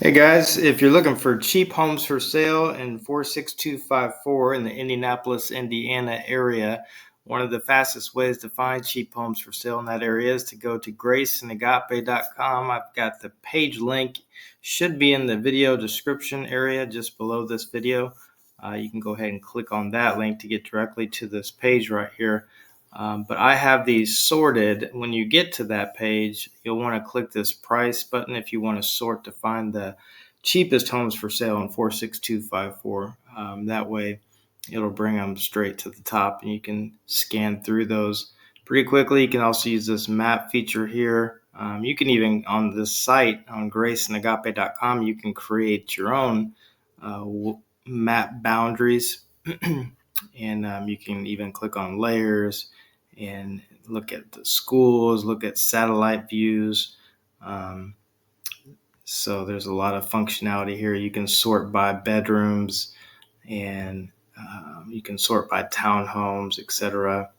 Hey guys, if you're looking for cheap homes for sale in 46254 in the Indianapolis, Indiana area, one of the fastest ways to find cheap homes for sale in that area is to go to graceandagape.com. I've got the page link, should be in the video description area just below this video. You can go ahead and click on that link to get directly to this page right here. But I have these sorted. When you get to that page, you'll want to click this price button if you want to sort to find the cheapest homes for sale in 46254. That way, it'll bring them straight to the top and you can scan through those pretty quickly. You can also use this map feature here. You can even, on this site on graceandagape.com, you can create your own map boundaries. And you can even click on layers and look at the schools, look at satellite views. So there's a lot of functionality here. You can sort by bedrooms, and you can sort by townhomes, etc.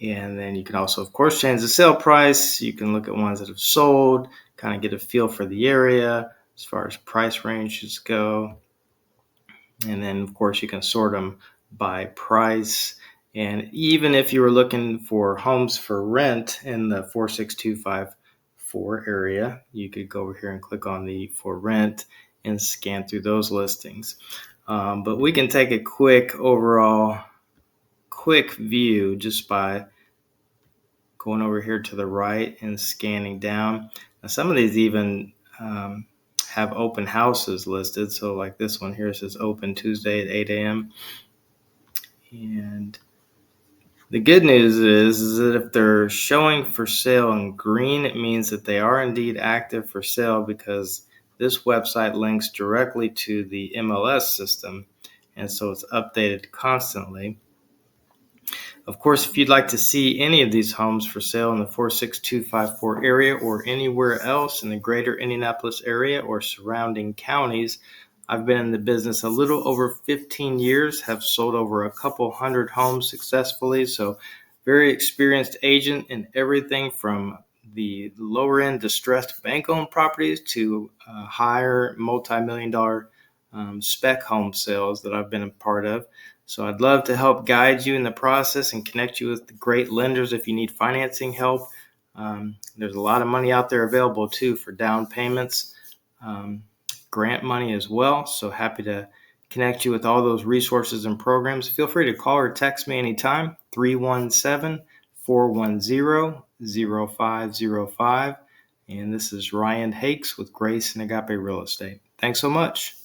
And then you can also, of course, change the sale price. You can look at ones that have sold, kind of get a feel for the area as far as price ranges go. And then, of course, you can sort them by price. And even if you were looking for homes for rent in the 46254 area, you could go over here and click on the for rent and scan through those listings. But we can take a quick view just by going over here to the right and scanning down. Now, some of these even have open houses listed. So like this one here says open Tuesday at 8 a.m. And the good news is that if they're showing for sale in green, it means that they are indeed active for sale, because this website links directly to the MLS system, and so it's updated constantly. Of course, if you'd like to see any of these homes for sale in the 46254 area or anywhere else in the greater Indianapolis area or surrounding counties, I've been in the business a little over 15 years, have sold over a couple hundred homes successfully. So very experienced agent in everything from the lower end distressed bank owned properties to higher multi-million dollar spec home sales that I've been a part of. So I'd love to help guide you in the process and connect you with great lenders if you need financing help. There's a lot of money out there available too for down payments, grant money as well. So happy to connect you with all those resources and programs. Feel free to call or text me anytime, 317-410-0505. And this is Ryan Hakes with Grace and Agape Real Estate. Thanks so much.